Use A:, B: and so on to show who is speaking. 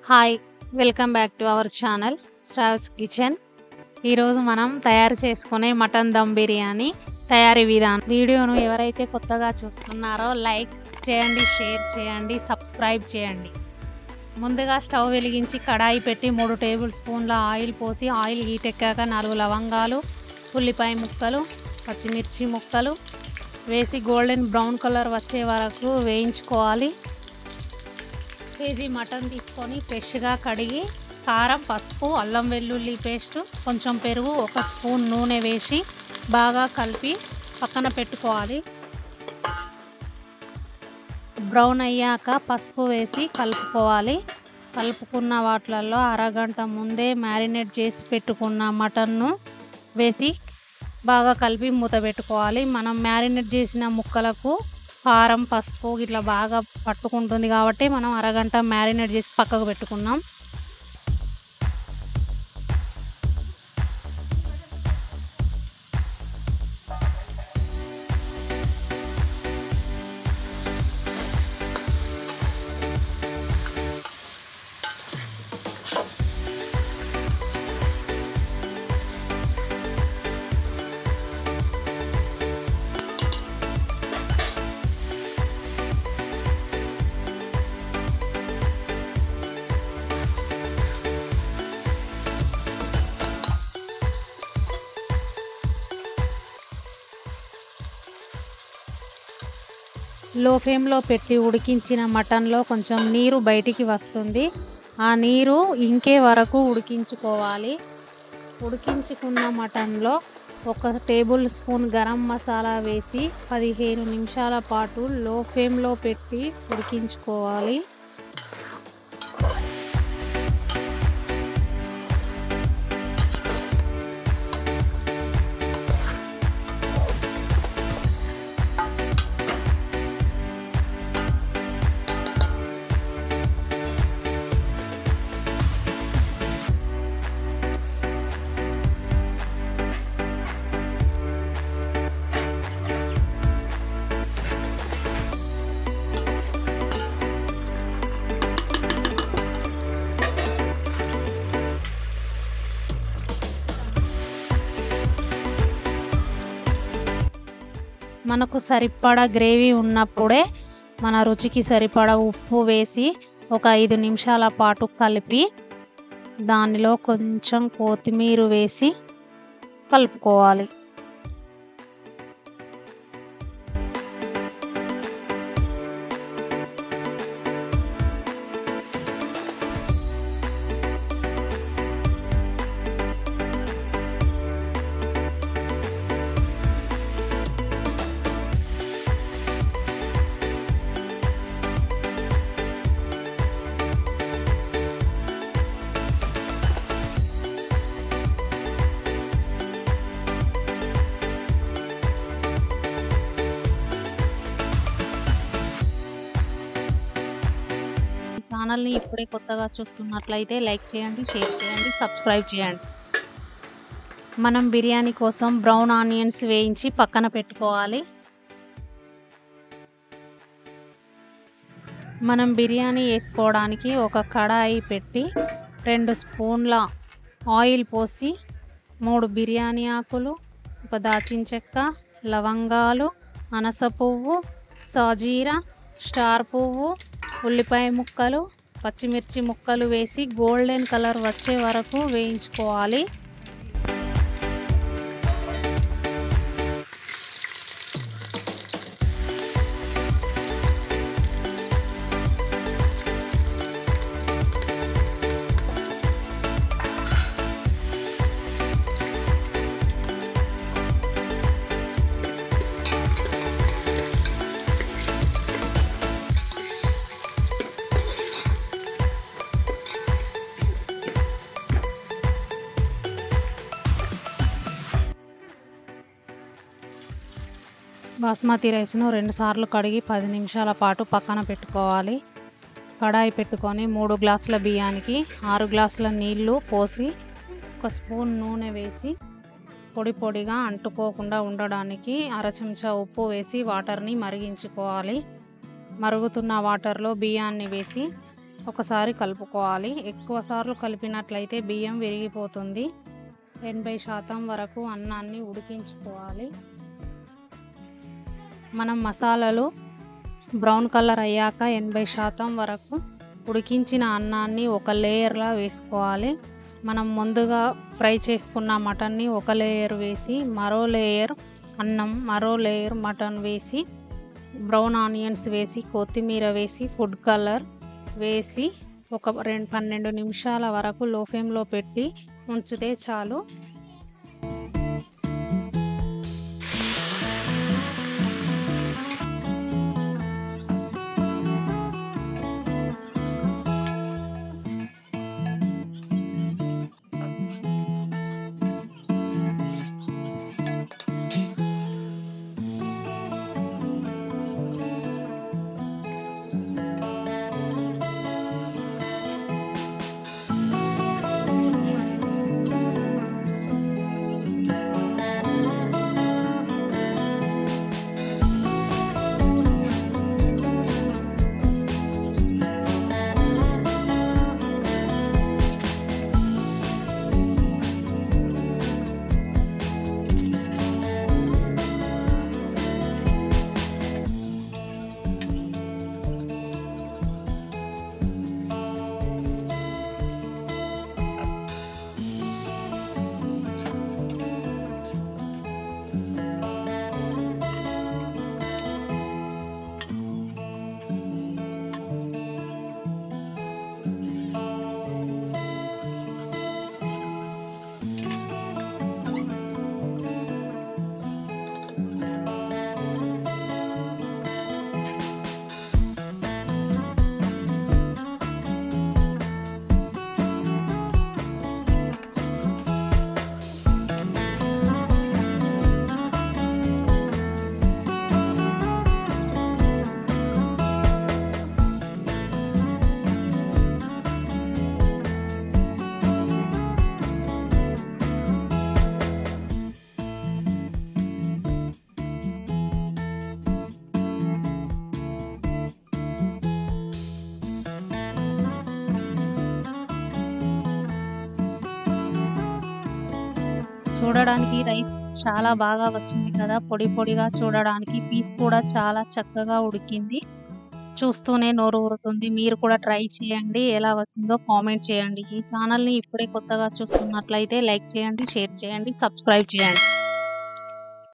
A: Hi welcome back to our channel Shravs kitchen. ఈరోజు మనం తయారు చేసుకునే మటన్ దమ్ బిర్యానీ తయారీ విధానం వీడియోను ఎవరైతే కొత్తగా చూస్తున్నారో లైక్ చేయండి, షేర్ చేయండి, సబ్స్క్రైబ్ చేయండి. ముందుగా స్టవ్ వెలిగించి కడాయి పెట్టి 3 టేబుల్ స్పూన్ల ఆయిల్ పోసి ఆయిల్ హీట్ ఎక్కాక 4 లవంగాలు, ఉల్లిపాయ ముక్కలు, పచ్చిమిర్చి ముక్కలు వేసి గోల్డెన్ బ్రౌన్ కలర్ వచ్చే వరకు వేయించుకోవాలి. కేజీ మటన్ తీసుకొని ఫ్రెష్గా కడిగి కారం, పసుపు, అల్లం వెల్లుల్లి పేస్ట్, కొంచెం పెరుగు, 1 స్పూన్ నూనె వేసి బాగా కలిపి పక్కన పెట్టుకోవాలి. బ్రౌన్ అయ్యాక పసుపు వేసి కలుపుకోవాలి. కలుపుకున్న వాటిలలో అరగంట ముందే మ్యారినేట్ చేసి పెట్టుకున్న మటన్ను వేసి బాగా కలిపి మూత పెట్టుకోవాలి. మనం మ్యారినేట్ చేసిన ముక్కలకు కారం, పసుపు ఇట్లా బాగా పట్టుకుంటుంది కాబట్టి మనం అరగంట మ్యారినేట్ చేసి పక్కకు పెట్టుకున్నాం. లో ఫ్లేమ్లో పెట్టి ఉడికించిన మటన్లో కొంచెం నీరు బయటికి వస్తుంది. ఆ నీరు ఇంకే వరకు ఉడికించుకోవాలి. ఉడికించుకున్న మటన్లో 1 టేబుల్ స్పూన్ గరం మసాలా వేసి 15 నిమిషాల పాటు లో ఫ్లేమ్లో పెట్టి ఉడికించుకోవాలి. మనకు సరిపడా గ్రేవీ ఉన్నప్పుడే మన రుచికి సరిపడా ఉప్పు వేసి 5 నిమిషాల పాటు కలిపి దానిలో కొంచెం కొత్తిమీర వేసి కలుపుకోవాలి. ఛానల్ని ఇప్పుడే కొత్తగా చూస్తున్నట్లయితే లైక్ చేయండి, షేర్ చేయండి, సబ్స్క్రైబ్ చేయండి. మనం బిర్యానీ కోసం బ్రౌన్ ఆనియన్స్ వేయించి పక్కన పెట్టుకోవాలి. మనం బిర్యానీ వేసుకోవడానికి ఒక కడాయి పెట్టి 2 స్పూన్ల ఆయిల్ పోసి 3 బిర్యానీ ఆకులు, 1 దాల్చిన చెక్క, లవంగాలు, అనాస పువ్వు, సాజీరా, స్టార్ పువ్వు, ఉల్లిపాయ ముక్కలు, పచ్చిమిర్చి ముక్కలు వేసి గోల్డెన్ కలర్ వచ్చే వరకు వేయించుకోవాలి. బాస్మతి రైస్ను 2 సార్లు కడిగి 10 నిమిషాల పాటు పక్కన పెట్టుకోవాలి. కడాయి పెట్టుకొని 3 గ్లాసుల బియ్యానికి 6 గ్లాసుల నీళ్లు పోసి 1 స్పూన్ నూనె వేసి పొడి పొడిగా అంటుకోకుండా ఉండడానికి అర చెంచా ఉప్పు వేసి వాటర్ని మరిగించుకోవాలి. మరుగుతున్న వాటర్లో బియ్యాన్ని వేసి ఒకసారి కలుపుకోవాలి. ఎక్కువ సార్లు కలిపినట్లయితే బియ్యం విరిగిపోతుంది. 80% వరకు అన్నాన్ని ఉడికించుకోవాలి. మనం మసాలాలు బ్రౌన్ కలర్ అయ్యాక 80% వరకు ఉడికించిన అన్నాన్ని ఒక లేయర్లా వేసుకోవాలి. మనం ముందుగా ఫ్రై చేసుకున్న మటన్ని ఒక లేయర్ వేసి, మరో లేయర్ అన్నం, మరో లేయర్ మటన్ వేసి, బ్రౌన్ ఆనియన్స్ వేసి, కొత్తిమీర వేసి, ఫుడ్ కలర్ వేసి ఒక 12 నిమిషాల వరకు లో ఫ్లేమ్లో పెట్టి ఉంచితే చాలు. చూడడానికి రైస్ చాలా బాగా వచ్చింది కదా, పొడి పొడిగా. చూడడానికి పీస్ కూడా చాలా చక్కగా ఉడికింది. చూస్తూనే నోరు ఊరుతుంది. మీరు కూడా ట్రై చేయండి. ఎలా వచ్చిందో కామెంట్ చేయండి. ఈ ఛానల్ని ఇప్పుడే కొత్తగా చూస్తున్నట్లయితే లైక్ చేయండి, షేర్ చేయండి, సబ్స్క్రైబ్ చేయండి.